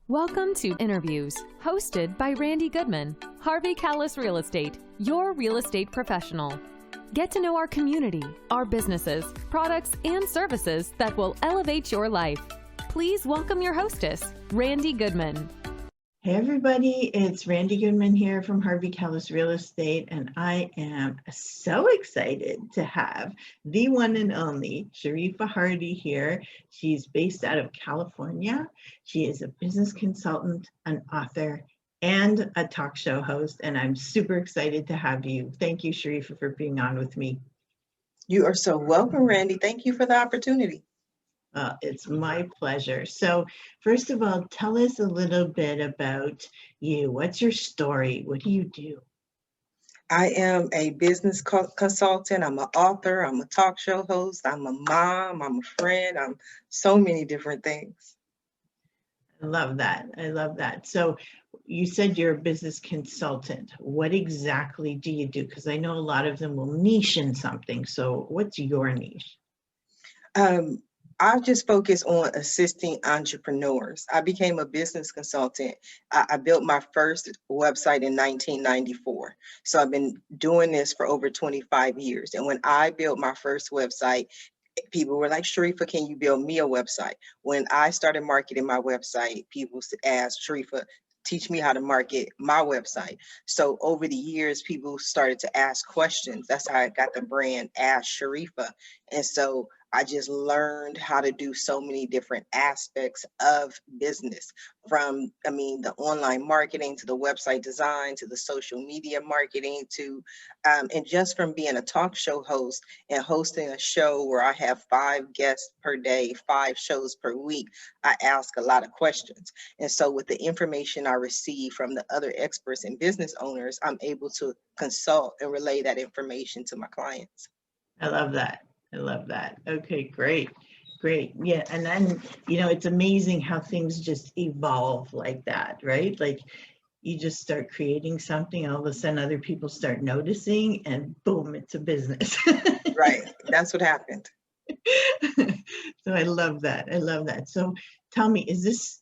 Welcome to Interviews, hosted by Randy Goodman, Harvey Callis Real Estate, your real estate professional. Get to know our community, our businesses, products, and services that will elevate your life. Please welcome your hostess, Randy Goodman. Hey everybody, it's Randy Goodman here from Harvey Callis Real Estate, and I am so excited to have the one and only Sharifah Hardie here. She's based out of California. She is a business consultant, an author, and a talk show host, and I'm super excited to have you. Thank you, Sharifah, for being on with me. You are so welcome, Randy. Thank you for the opportunity. It's my pleasure. So first of all, tell us a little bit about you. What's your story? What do you do? I am a business consultant. I'm an author. I'm a talk show host. I'm a mom. I'm a friend. I'm so many different things. I love that. I love that. So you said you're a business consultant. What exactly do you do? Because I know a lot of them will niche in something. So what's your niche? I just focus on assisting entrepreneurs. I became a business consultant. I built my first website in 1994. So I've been doing this for over 25 years. And when I built my first website, people were like, Sharifah, can you build me a website? When I started marketing my website, people asked, Sharifah, teach me how to market my website. So over the years, people started to ask questions. That's how I got the brand Ask Sharifah. And so I just learned how to do so many different aspects of business, from, the online marketing to the website design, to the social media marketing, to, and just from being a talk show host and hosting a show where I have 5 guests per day, 5 shows per week, I ask a lot of questions. And so with the information I receive from the other experts and business owners, I'm able to consult and relay that information to my clients. I love that. I love that. Okay, great. Great. Yeah. And then, it's amazing how things just evolve like that, right? Like you just start creating something, all of a sudden other people start noticing, and boom, it's a business. Right. That's what happened. So I love that. I love that. So tell me, is this,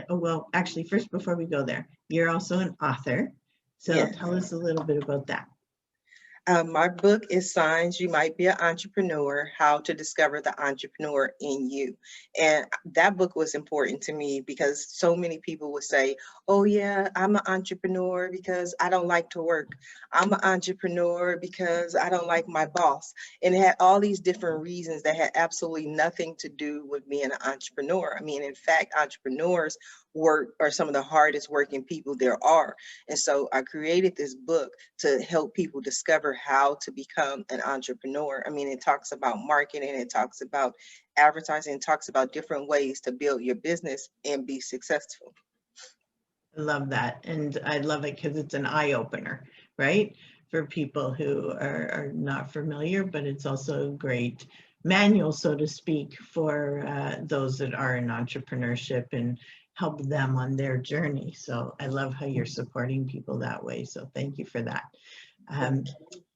well, actually, first, before we go there, you're also an author. So Yes. Tell us a little bit about that. My book is Signs You Might Be an Entrepreneur, How to Discover the Entrepreneur in You. And that book was important to me because so many people would say, oh yeah, I'm an entrepreneur because I don't like to work. I'm an entrepreneur because I don't like my boss. And it had all these different reasons that had absolutely nothing to do with being an entrepreneur. In fact, entrepreneurs are some of the hardest working people there are. And so I created this book to help people discover how to become an entrepreneur. It talks about marketing, it talks about advertising, it talks about different ways to build your business and be successful. I love that. And I love it because it's an eye opener, right? For people who are not familiar, but it's also a great manual, so to speak, for those that are in entrepreneurship and help them on their journey. So I love how you're supporting people that way. So thank you for that.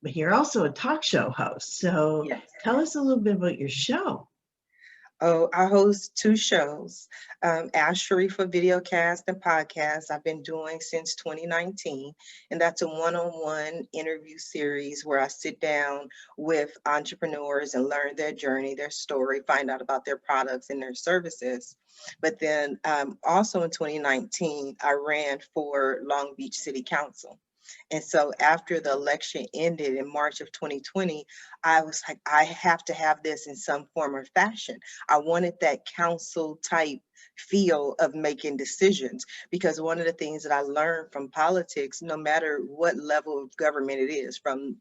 But you're also a talk show host. So Yes. Tell us a little bit about your show. Oh, I host 2 shows, Ask Sharifah videocast and podcast I've been doing since 2019. And that's a one-on-one interview series where I sit down with entrepreneurs and learn their journey, their story, find out about their products and their services. But then also in 2019, I ran for Long Beach City Council. And so after the election ended in March of 2020, I was like, I have to have this in some form or fashion. I wanted that council type feel of making decisions, because one of the things that I learned from politics, no matter what level of government it is, from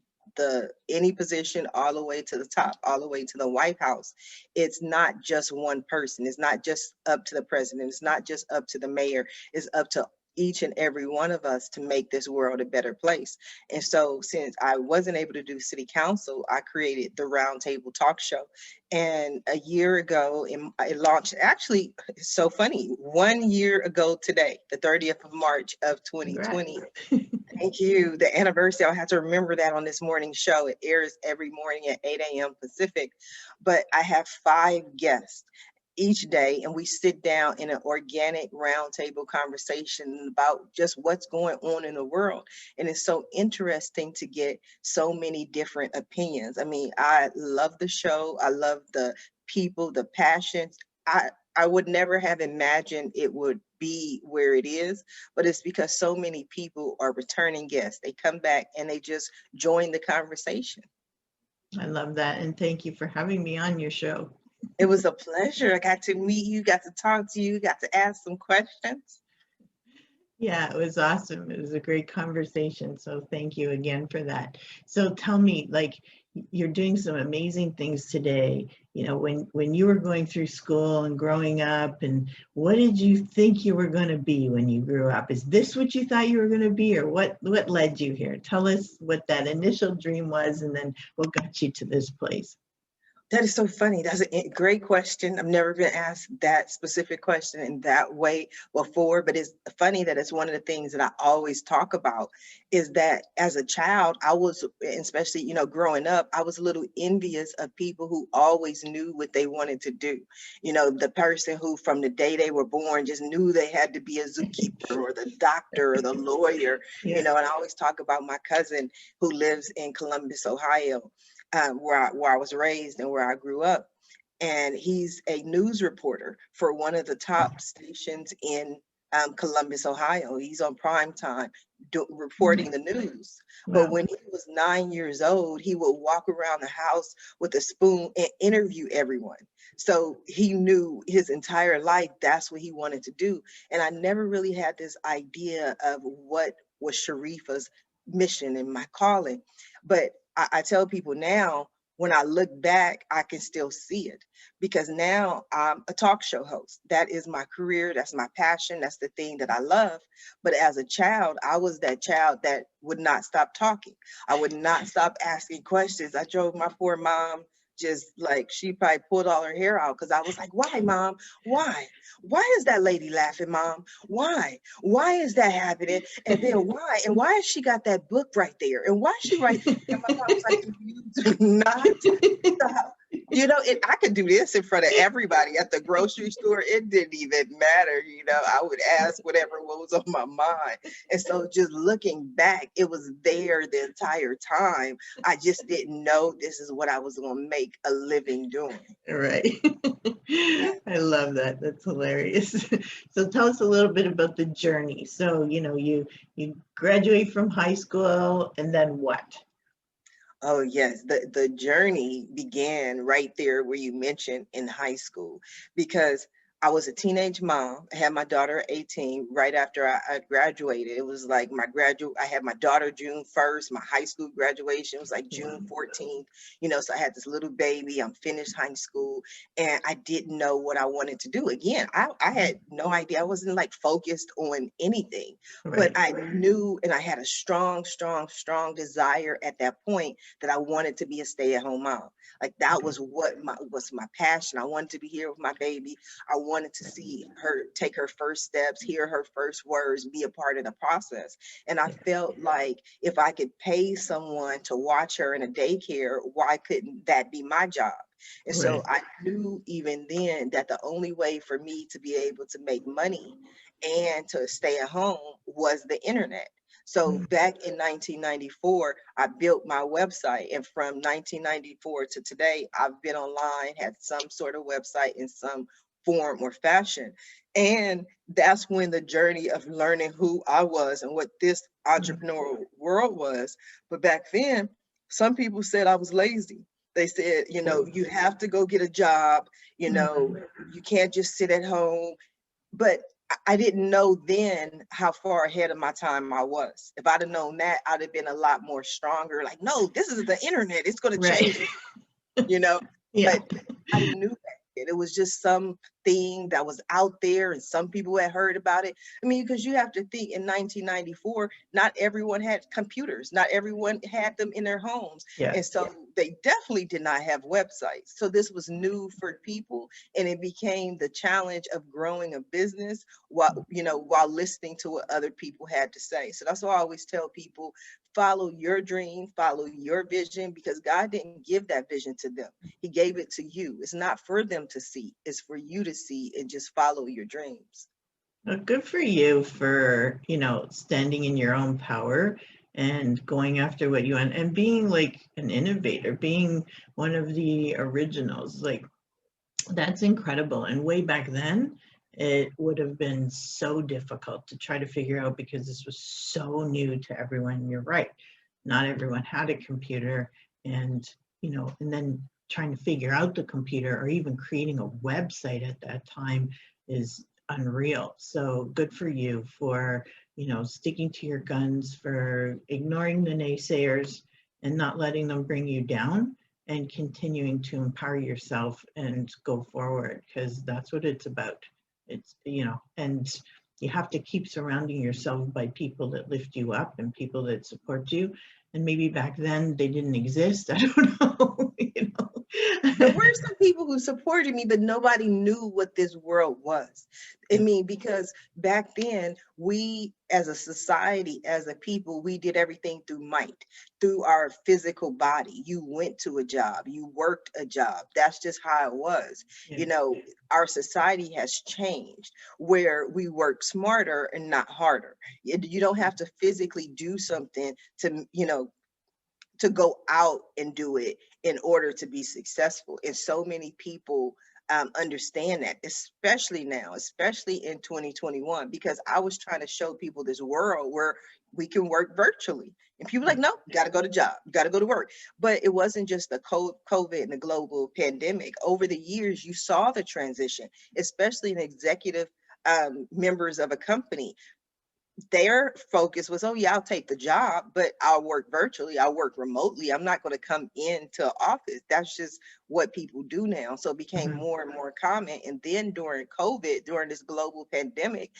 any position all the way to the top, all the way to the White House, it's not just one person. It's not just up to the president. It's not just up to the mayor. It's up to each and every one of us to make this world a better place. And so since I wasn't able to do city council, I created the Roundtable Talk Show. And a year ago, it launched, actually, it's so funny, 1 year ago today, the 30th of March of 2020. Thank you. The anniversary, I'll have to remember that on this morning show. It airs every morning at 8 a.m. Pacific. But I have 5 guests. each day, and we sit down in an organic roundtable conversation about just what's going on in the world. And it's so interesting to get so many different opinions. I mean, I love the show. I love the people, the passions. I would never have imagined it would be where it is, but it's because so many people are returning guests. They come back and they just join the conversation. I love that. And thank you for having me on your show. It was a pleasure. I got to meet you, got to talk to you, got to ask some questions. Yeah, it was awesome. It was a great conversation. So thank you again for that. So tell me, like, you're doing some amazing things today. You know, when you were going through school and growing up, and what did you think you were going to be when you grew up? Is this what you thought you were going to be, or what led you here? Tell us what that initial dream was, and then what got you to this place. That is so funny. That's a great question. I've never been asked that specific question in that way before, but it's funny that it's one of the things that I always talk about is that as a child, I was, especially, you know, growing up, I was a little envious of people who always knew what they wanted to do. You know, the person who from the day they were born just knew they had to be a zookeeper or the doctor or the lawyer, Yeah. you know, and I always talk about my cousin who lives in Columbus, Ohio. Where I was raised and where I grew up. And he's a news reporter for one of the top stations in Columbus, Ohio. He's on prime time reporting the news. Wow. But when he was 9 years old, he would walk around the house with a spoon and interview everyone. So he knew his entire life that's what he wanted to do. And I never really had this idea of what was Sharifah's mission and my calling. But I tell people now, when I look back, I can still see it because now I'm a talk show host. That is my career. That's my passion. That's the thing that I love. But as a child, I was that child that would not stop talking. I would not stop asking questions. I drove my poor mom just like she probably pulled all her hair out because I was like, why, Mom? Why? Why is that lady laughing, Mom? Why? Why is that happening? And then why? And why has she got that book right there? And why is she right? And my mom was like, you do not stop. You know, I could do this in front of everybody at the grocery store. It didn't even matter. You know, I would ask whatever was on my mind. And so just looking back, it was there the entire time. I just didn't know this is what I was going to make a living doing. Right. I love that. That's hilarious. So tell us a little bit about the journey. So, you know, you graduate from high school and then what? Oh, yes. The journey began right there where you mentioned in high school, because I was a teenage mom. I had my daughter at 18 right after I graduated. It was like I had my daughter June 1st. My high school graduation was like June 14th. You know, so I had this little baby. I'm finished high school and I didn't know what I wanted to do. Again, I had no idea. I wasn't like focused on anything, Right. but I knew, and I had a strong, strong, strong desire at that point that I wanted to be a stay-at-home mom. Like that was what was my passion. I wanted to be here with my baby. I wanted to see her take her first steps, hear her first words, be a part of the process. And I felt like if I could pay someone to watch her in a daycare, why couldn't that be my job? And so I knew even then that the only way for me to be able to make money and to stay at home was the internet. So back in 1994, I built my website. And from 1994 to today, I've been online, had some sort of website in some form or fashion. And that's when the journey of learning who I was and what this entrepreneurial world was. But back then, some people said I was lazy. They said, you know, you have to go get a job, you know, you can't just sit at home. But I didn't know then how far ahead of my time I was. If I'd have known that, I'd have been a lot more stronger. Like, no, this is the internet. It's going to change, you know. Yeah. But I knew that it was just something thing that was out there and some people had heard about it. I mean, because you have to think in 1994, not everyone had computers, not everyone had them in their homes. Yeah. And so they definitely did not have websites. So this was new for people, and it became the challenge of growing a business while listening to what other people had to say. So that's why I always tell people, follow your dream, follow your vision, because God didn't give that vision to them. He gave it to you. It's not for them to see, it's for you to see, and just follow your dreams. Well, good for you for, standing in your own power and going after what you want and being like an innovator, being one of the originals. Like, that's incredible. And way back then, it would have been so difficult to try to figure out because this was so new to everyone. You're right. Not everyone had a computer, and, and then trying to figure out the computer or even creating a website at that time is unreal. So good for you for, sticking to your guns, for ignoring the naysayers and not letting them bring you down, and continuing to empower yourself and go forward, because that's what it's about. It's, and you have to keep surrounding yourself by people that lift you up and people that support you. And maybe back then they didn't exist. I don't know, There were some people who supported me, but nobody knew what this world was. I mean, because back then, we as a society, as a people, we did everything through might, through our physical body. You went to a job, you worked a job. That's just how it was. Yeah. Our society has changed where we work smarter and not harder. You don't have to physically do something to go out and do it in order to be successful. And so many people understand that, especially now, especially in 2021, because I was trying to show people this world where we can work virtually. And people like, no, you got to go to job, you got to go to work. But it wasn't just the COVID and the global pandemic. Over the years, you saw the transition, especially in executive members of a company. Their focus was, oh yeah, I'll take the job, but I'll work virtually, I'll work remotely. I'm not going to come into office. That's just what people do now. So it became more and more common. And then during COVID, during this global pandemic,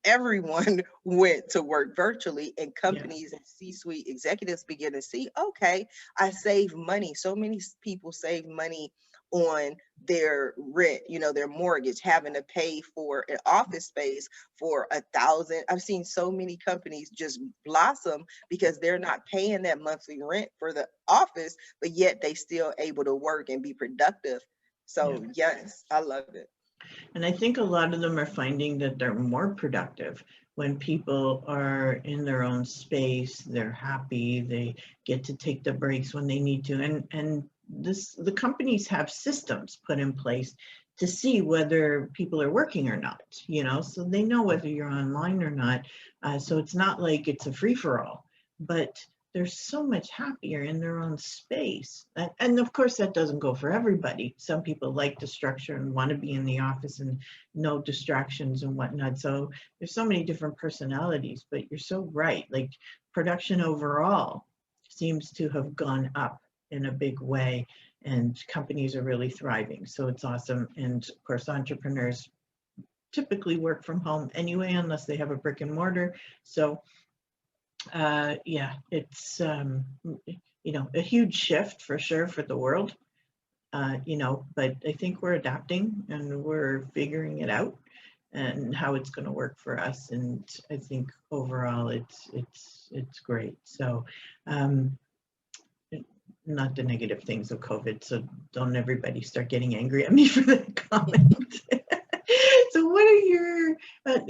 everyone went to work virtually, and companies and C-suite executives begin to see, okay, I save money. So many people save money on their rent, their mortgage, having to pay for an office space for $1,000. I've seen so many companies just blossom because they're not paying that monthly rent for the office, but yet they still able to work and be productive. So yes, I love it. And I think a lot of them are finding that they're more productive when people are in their own space. They're happy, they get to take the breaks when they need to. And the companies have systems put in place to see whether people are working or not, so they know whether you're online or not. So it's not like it's a free-for-all, but they're so much happier in their own space. And of course, that doesn't go for everybody. Some people like the structure and want to be in the office and no distractions and whatnot. So there's so many different personalities, but you're so right. Like, production overall seems to have gone up in a big way, and companies are really thriving. So it's awesome. And of course, entrepreneurs typically work from home anyway, unless they have a brick and mortar. So it's a huge shift for sure for the world, but I think we're adapting and we're figuring it out and how it's going to work for us. And I think overall it's great. So not the negative things of COVID. So don't everybody start getting angry at me for that comment. So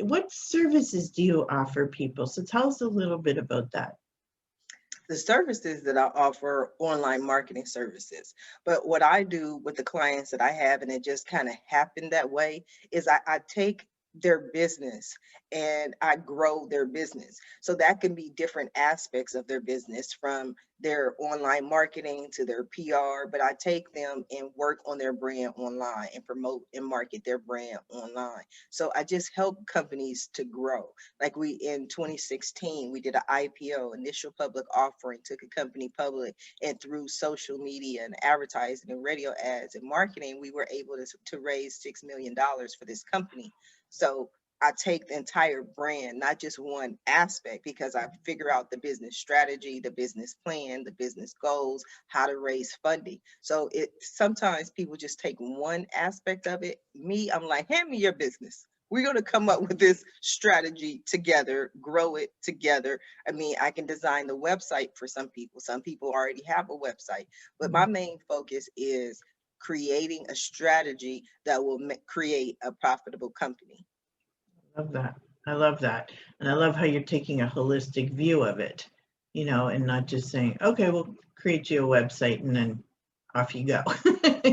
what services do you offer people? So tell us a little bit about that. The services that I offer, online marketing services. But what I do with the clients that I have, and it just kind of happened that way, is I take their business and I grow their business. So that can be different aspects of their business, from their online marketing to their PR, but I take them and work on their brand online and promote and market their brand online. So I just help companies to grow. Like we, in 2016, we did an IPO, initial public offering, took a company public, and through social media and advertising and radio ads and marketing, we were able to raise $6 million for this company. So I take the entire brand, not just one aspect, because I figure out the business strategy, the business plan, the business goals, how to raise funding. So it sometimes people just take one aspect of it. Me, I'm like, hand me your business. We're going to come up with this strategy together, grow it together. I mean, I can design the website for some people. Some people already have a website, but my main focus is creating a strategy that will create a profitable company. Love that. I love that. And I love how you're taking a holistic view of it, you know, and not just saying, okay, we'll create you a website and then off you go.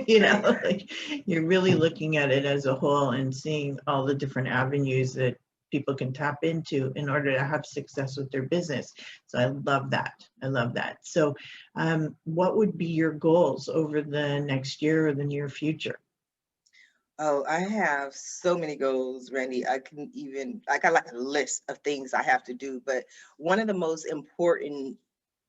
You know, like you're really looking at it as a whole and seeing all the different avenues that people can tap into in order to have success with their business. So I love that. I love that. So what would be your goals over the next year or the near future? Oh, I have so many goals, Randy. I got like a list of things I have to do, but one of the most important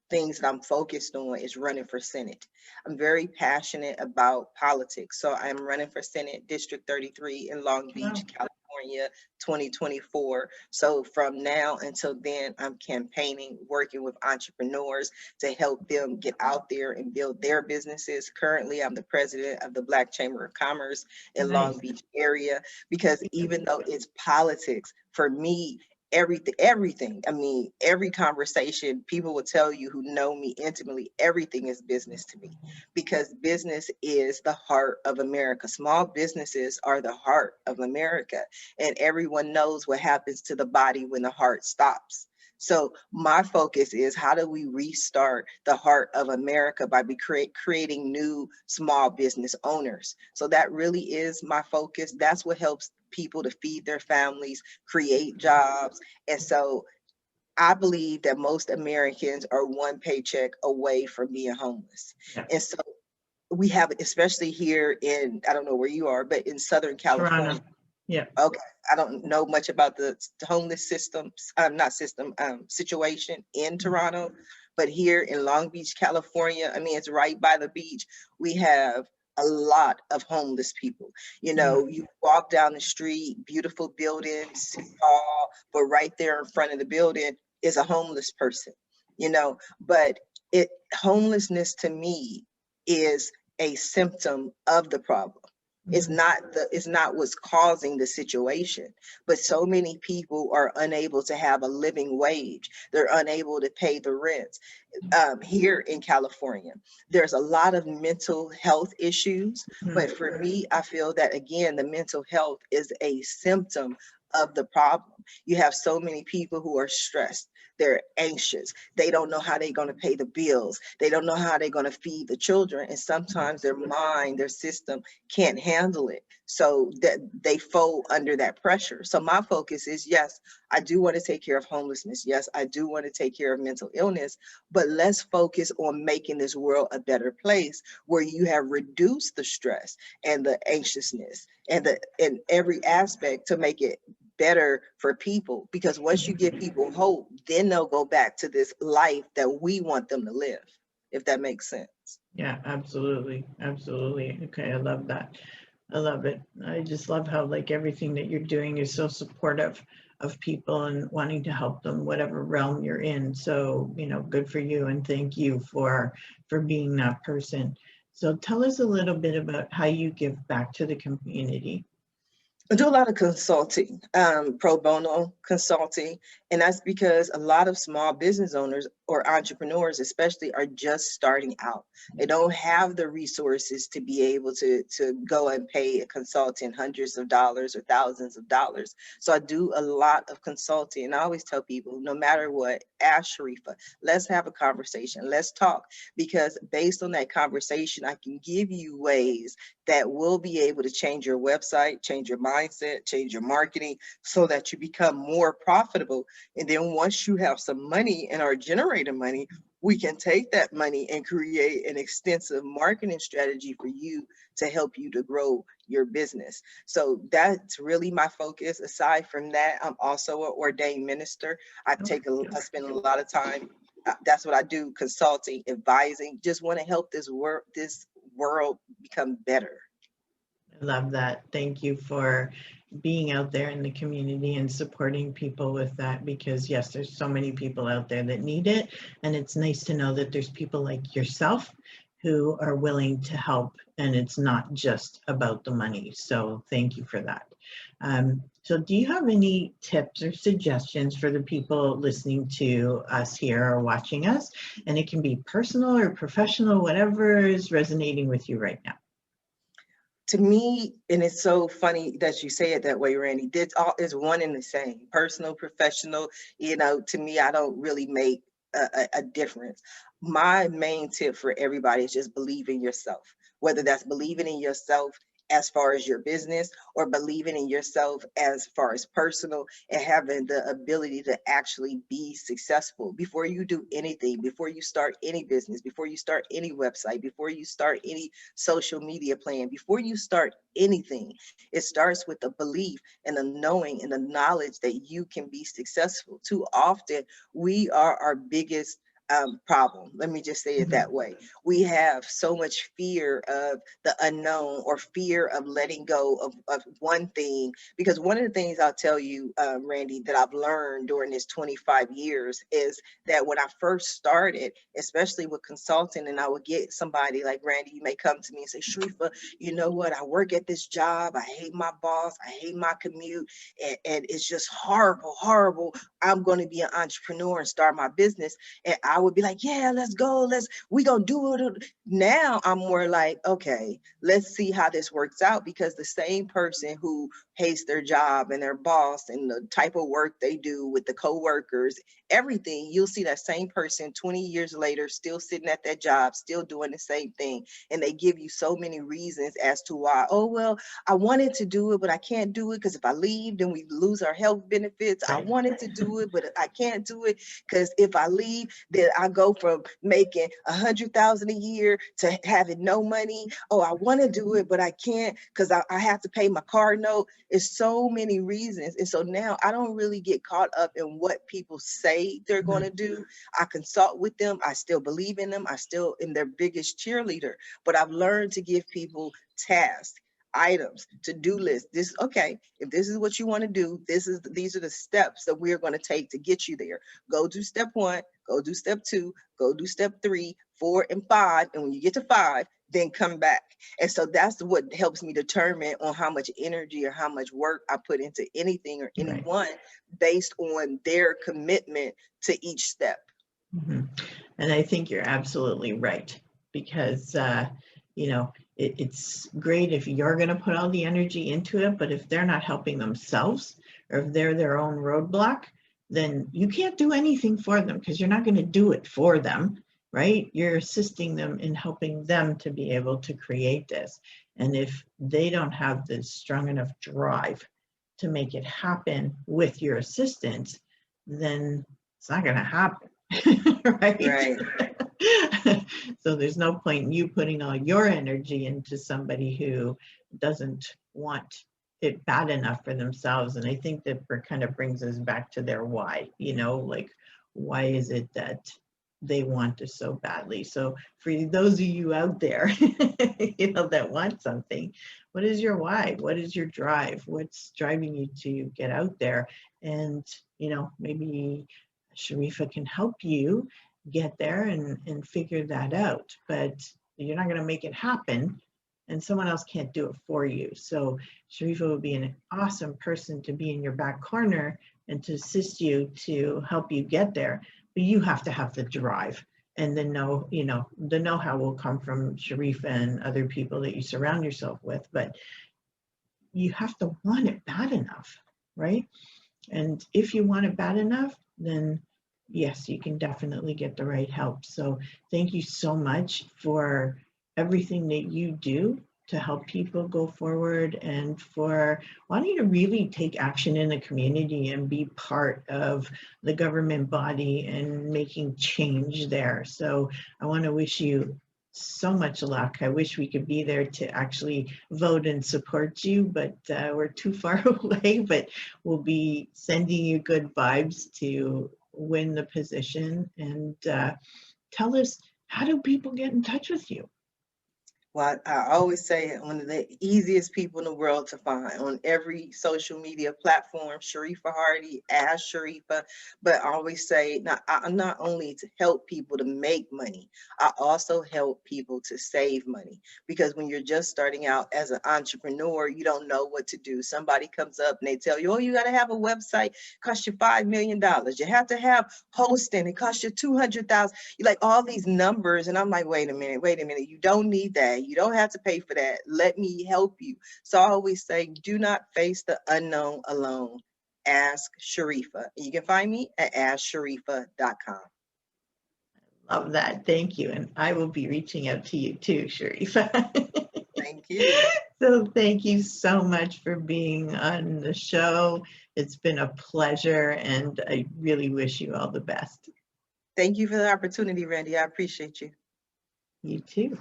things that I'm focused on is running for Senate. I'm very passionate about politics. So I'm running for Senate District 33 in Long Beach, California, 2024. So from now until then, I'm campaigning, working with entrepreneurs to help them get out there and build their businesses. Currently, I'm the president of the Black Chamber of Commerce in Nice. Long Beach area, because even though it's politics, for me, everything, I mean, every conversation, people will tell you who know me intimately, everything is business to me, because business is the heart of America. Small businesses are the heart of America, and everyone knows what happens to the body when the heart stops. So my focus is, how do we restart the heart of America by creating new small business owners? So that really is my focus. That's what helps people to feed their families, create jobs. And so I believe that most Americans are one paycheck away from being homeless. Yeah. And so we have, especially here in, I don't know where you are, but in Southern California. Toronto. Yeah. Okay. I don't know much about the homeless situation in Toronto, but here in Long Beach, California, I mean, it's right by the beach. We have a lot of homeless people. You know, you walk down the street, beautiful buildings, tall, but right there in front of the building is a homeless person, you know, but homelessness to me is a symptom of the problem. It's not what's causing the situation, but so many people are unable to have a living wage. They're unable to pay the rent. Here in California, there's a lot of mental health issues, but for me, I feel that again, the mental health is a symptom of the problem. You have so many people who are stressed. They're anxious. They don't know how they're going to pay the bills. They don't know how they're going to feed the children. And sometimes their mind, their system can't handle it. So that they fold under that pressure. So my focus is, yes, I do want to take care of homelessness. Yes, I do want to take care of mental illness, but let's focus on making this world a better place where you have reduced the stress and the anxiousness and every aspect to make it better for people. Because once you give people hope, then they'll go back to this life that we want them to live, if that makes sense. Yeah, absolutely. Absolutely. Okay. I love that. I love it. I just love how like everything that you're doing is so supportive of people and wanting to help them, whatever realm you're in. So, you know, good for you. And thank you for being that person. So tell us a little bit about how you give back to the community. I do a lot of consulting, pro bono consulting, and that's because a lot of small business owners or entrepreneurs especially are just starting out. They don't have the resources to be able to go and pay a consultant hundreds of dollars or thousands of dollars. So I do a lot of consulting, and I always tell people, no matter what, ask Sharifah, let's have a conversation, let's talk, because based on that conversation, I can give you ways that will be able to change your website, change your mindset, change your marketing so that you become more profitable. And then once you have some money and are generating money, we can take that money and create an extensive marketing strategy for you to help you to grow your business. So that's really my focus. Aside from that, I'm also an ordained minister. I spend a lot of time, that's what I do, consulting, advising, just want to help this world become better. I love that. Thank you for being out there in the community and supporting people with that, because yes, there's so many people out there that need it. And it's nice to know that there's people like yourself who are willing to help, and it's not just about the money. So thank you for that. So do you have any tips or suggestions for the people listening to us here or watching us? And it can be personal or professional, whatever is resonating with you right now. To me, and it's so funny that you say it that way, Randy, this all is one and the same, personal, professional. To me, I don't really make a difference. My main tip for everybody is just believe in yourself, whether that's believing in yourself as far as your business or believing in yourself as far as personal, and having the ability to actually be successful before you do anything, before you start any business, before you start any website, before you start any social media plan, before you start anything. It starts with the belief and the knowing and the knowledge that you can be successful. Too often we are our biggest problem. Let me just say it that way. We have so much fear of the unknown, or fear of letting go of one thing. Because one of the things I'll tell you, Randy, that I've learned during this 25 years is that when I first started, especially with consulting, and I would get somebody like Randy, you may come to me and say, Sharifah, you know what? I work at this job. I hate my boss. I hate my commute. And it's just horrible, horrible. I'm going to be an entrepreneur and start my business. And I would be like, yeah, let's go. We gonna do it. Now I'm more like, okay, let's see how this works out, because the same person who hates their job and their boss and the type of work they do with the coworkers, everything, you'll see that same person 20 years later, still sitting at that job, still doing the same thing. And they give you so many reasons as to why. Oh, well, I wanted to do it, but I can't do it because if I leave, then we lose our health benefits. I wanted to do it, but I can't do it because if I leave, then I go from making $100,000 a year to having no money. Oh, I want to do it, but I can't because I have to pay my car note. It's so many reasons. And so now I don't really get caught up in what people say they're going to do. I consult with them. I still believe in them. I still am their biggest cheerleader, but I've learned to give people tasks, items, to-do list. Okay, if this is what you want to do, these are the steps that we're going to take to get you there. Go do step 1, go do step 2, go do step 3, 4, and 5. And when you get to 5, then come back. And so that's what helps me determine on how much energy or how much work I put into anything or anyone based on their commitment to each step. Mm-hmm. And I think you're absolutely right, because, it's great if you're going to put all the energy into it, but if they're not helping themselves, or if they're their own roadblock, then you can't do anything for them, because you're not going to do it for them, right? You're assisting them in helping them to be able to create this. And if they don't have this strong enough drive to make it happen with your assistance, then it's not going to happen. Right. So there's no point in you putting all your energy into somebody who doesn't want it bad enough for themselves. And I think that kind of brings us back to their why, like, why is it that they want this so badly? So for those of you out there, that want something, what is your why? What is your drive? What's driving you to get out there? And, maybe Sharifah can help you get there and figure that out, but you're not going to make it happen, and someone else can't do it for you. So Sharifah would be an awesome person to be in your back corner and to assist you to help you get there. but you have to have the drive. And the know-how will come from Sharifah and other people that you surround yourself with, but you have to want it bad enough, right? And if you want it bad enough, then yes, you can definitely get the right help. So thank you so much for everything that you do to help people go forward, and for wanting to really take action in the community and be part of the government body and making change there. So I want to wish you so much luck. I wish we could be there to actually vote and support you, but we're too far away, but we'll be sending you good vibes to win the position. And tell us, how do people get in touch with you? Well, I always say one of the easiest people in the world to find on every social media platform, Sharifah Hardie, Ask Sharifah. But I always say, I'm not only to help people to make money, I also help people to save money. Because when you're just starting out as an entrepreneur, you don't know what to do. Somebody comes up and they tell you, oh, you got to have a website, cost you $5 million. You have to have hosting, it costs you $200,000. You like all these numbers. And I'm like, wait a minute, you don't need that. You don't have to pay for that. Let me help you. So I always say, do not face the unknown alone. Ask Sharifah. You can find me at AskSharifah.com. Love that. Thank you. And I will be reaching out to you too, Sharifah. Thank you. So thank you so much for being on the show. It's been a pleasure, and I really wish you all the best. Thank you for the opportunity, Randy. I appreciate you. You too.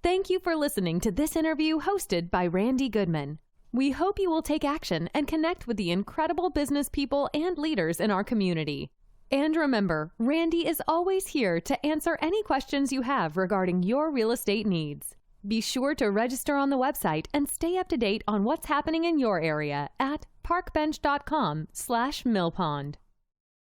Thank you for listening to this interview hosted by Randy Goodman. We hope you will take action and connect with the incredible business people and leaders in our community. And remember, Randy is always here to answer any questions you have regarding your real estate needs. Be sure to register on the website and stay up to date on what's happening in your area at parkbench.com/millpond.